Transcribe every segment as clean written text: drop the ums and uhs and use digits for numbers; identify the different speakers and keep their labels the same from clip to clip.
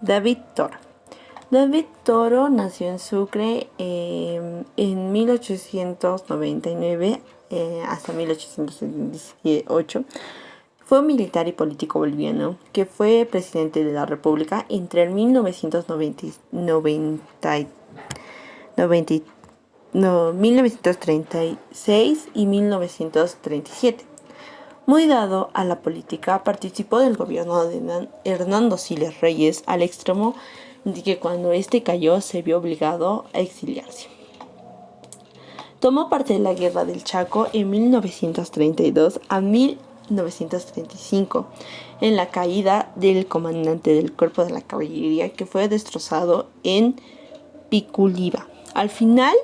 Speaker 1: David Toro. David Toro nació en Sucre en 1899 hasta 1878. Fue un militar y político boliviano que fue presidente de la República entre el 1936 y 1937. Muy dado a la política, participó del gobierno de Hernando Siles Reyes al extremo de que cuando este cayó se vio obligado a exiliarse. Tomó parte de la Guerra del Chaco en 1932 a 1935, en la caída del comandante del cuerpo de la caballería que fue destrozado en Piculiba. Al final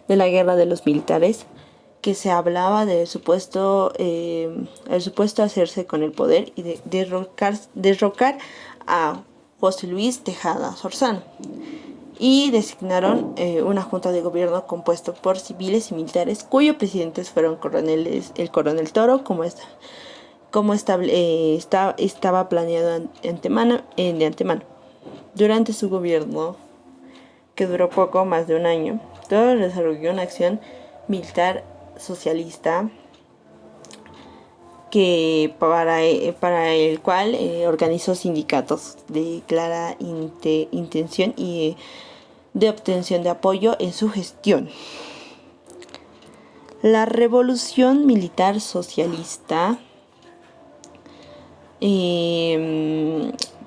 Speaker 1: de la Guerra de los Militares, que se hablaba del supuesto hacerse con el poder y de derrocar a José Luis Tejada Sorzano, y designaron una junta de gobierno compuesto por civiles y militares cuyos presidentes fueron el coronel Toro, estaba planeado de antemano. Durante su gobierno, que duró poco más de un año, Toro desarrolló una acción militar socialista para el cual organizó sindicatos de clara intención y de obtención de apoyo en su gestión. La revolución militar socialista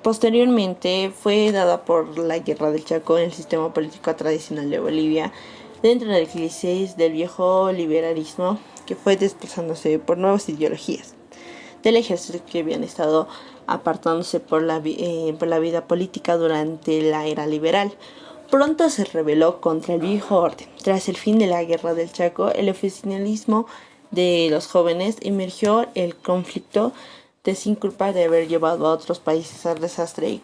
Speaker 1: posteriormente fue dada por la Guerra del Chaco en el sistema político tradicional de Bolivia, dentro de la crisis del viejo liberalismo que fue desplazándose por nuevas ideologías del ejército que habían estado apartándose por la vida política durante la era liberal. Pronto se rebeló contra el viejo orden. Tras el fin de la Guerra del Chaco, el oficialismo de los jóvenes emergió el conflicto de sin culpa de haber llevado a otros países al desastre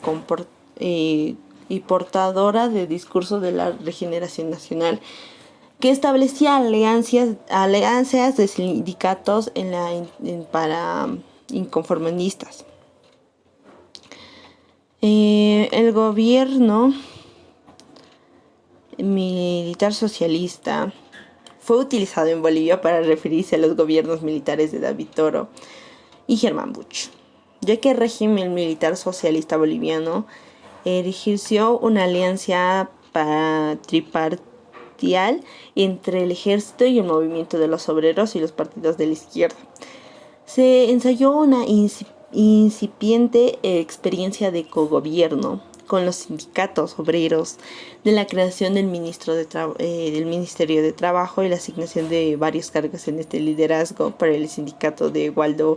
Speaker 1: y portadora de discurso de la regeneración nacional, que establecía alianzas de sindicatos para inconformistas. El gobierno militar socialista fue utilizado en Bolivia para referirse a los gobiernos militares de David Toro y Germán Busch, ya que el régimen militar socialista boliviano ejerció una alianza tripartita entre el ejército y el movimiento de los obreros y los partidos de la izquierda. Se ensayó una incipiente experiencia de cogobierno con los sindicatos obreros, de la creación del Ministerio de Trabajo y la asignación de varios cargos en este liderazgo para el sindicato de Waldo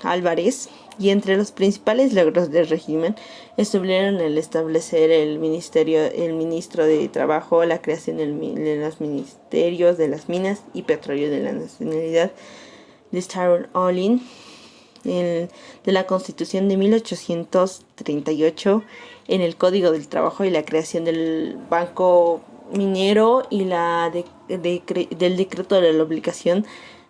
Speaker 1: Álvarez. Y entre los principales logros del régimen estuvieron el establecer el ministro de Trabajo, la creación de los ministerios de las minas y petróleo de la nacionalidad de Sharon Olin, de la Constitución de 1838, en el Código del Trabajo y la creación del Banco Minero y del decreto de la obligación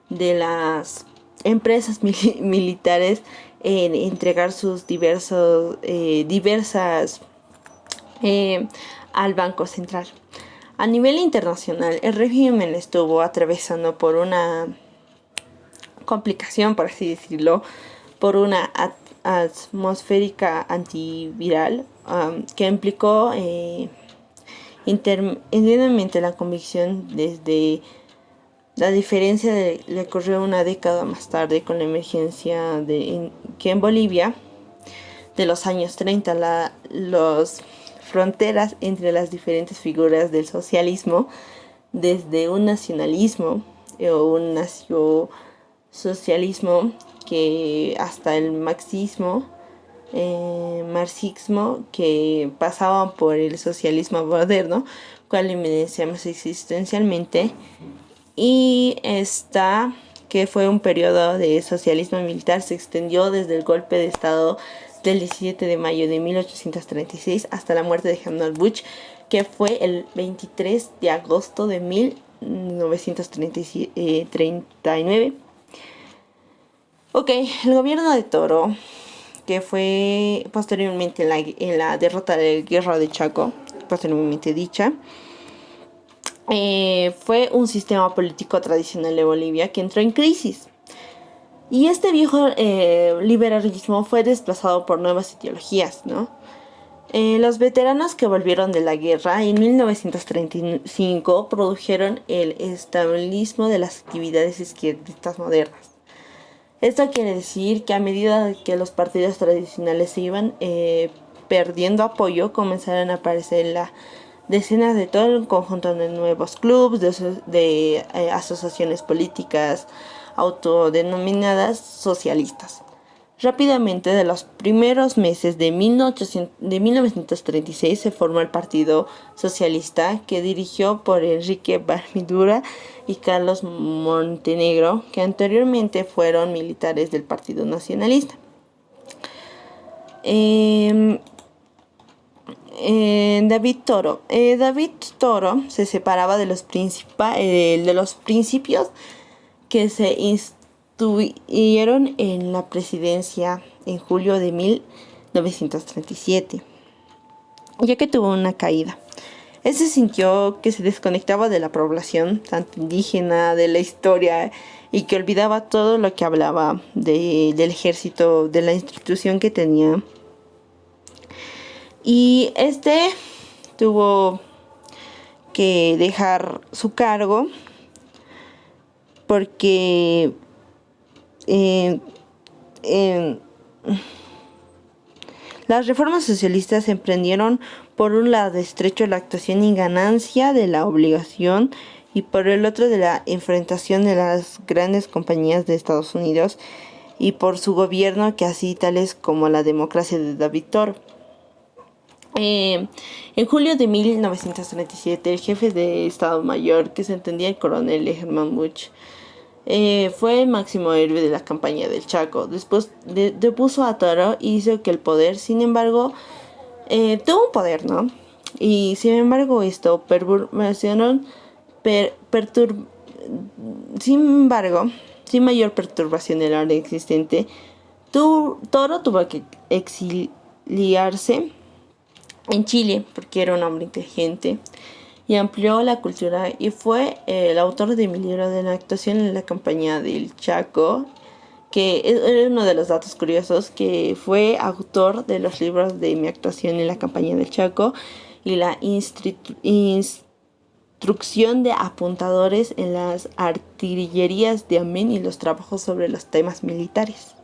Speaker 1: de las empresas militares en entregar sus diversas al Banco Central. A nivel internacional, el régimen estuvo atravesando por una complicación, por así decirlo, por una atmosférica antiviral que implicó internamente la convicción desde la diferencia le ocurrió una década más tarde con la emergencia que en Bolivia de los años 30 las fronteras entre las diferentes figuras del socialismo, desde un nacionalismo o un socialismo que hasta el marxismo, que pasaban por el socialismo moderno, cual evidenciamos existencialmente, y que fue un periodo de socialismo militar, se extendió desde el golpe de estado del 17 de mayo de 1836 hasta la muerte de Germán Busch, que fue el 23 de agosto de 1939. Ok, el gobierno de Toro que fue posteriormente en la derrota de la Guerra de Chaco, posteriormente dicha, fue un sistema político tradicional de Bolivia que entró en crisis. Y este viejo liberalismo fue desplazado por nuevas ideologías, ¿no? Los veteranos que volvieron de la guerra en 1935 produjeron el estabilismo de las actividades izquierdistas modernas. Esto quiere decir que a medida que los partidos tradicionales se iban perdiendo apoyo, comenzaron a aparecer decenas de todo un conjunto de nuevos clubes, de asociaciones políticas autodenominadas socialistas. Rápidamente, de los primeros meses de 1936 se formó el Partido Socialista, que dirigió por Enrique Barmidura y Carlos Montenegro, que anteriormente fueron militares del Partido Nacionalista. David Toro. David Toro se separaba de los principios que se instituyeron en la presidencia en julio de 1937, ya que tuvo una caída. Él se sintió que se desconectaba de la población, tanto indígena, de la historia, y que olvidaba todo lo que hablaba del ejército, de la institución que tenía. Y tuvo que dejar su cargo porque las reformas socialistas se emprendieron por un lado estrecho la actuación y ganancia de la obligación y por el otro de la enfrentación de las grandes compañías de Estados Unidos y por su gobierno, que así tales como la democracia de David Toro. En julio de 1937, el jefe de Estado Mayor, que se entendía el coronel Hermann Busch, fue el máximo héroe de la campaña del Chaco. Después depuso a Toro y hizo que el poder, sin embargo, tuvo un poder, ¿no? Y sin embargo esto sin mayor perturbación del orden existente, Toro tuvo que exiliarse en Chile porque era un hombre inteligente y amplió la cultura, y fue el autor de mi libro de la actuación en la campaña del Chaco, que es uno de los datos curiosos, que fue autor de los libros de mi actuación en la campaña del Chaco y la instrucción de apuntadores en las artillerías de Amén y los trabajos sobre los temas militares.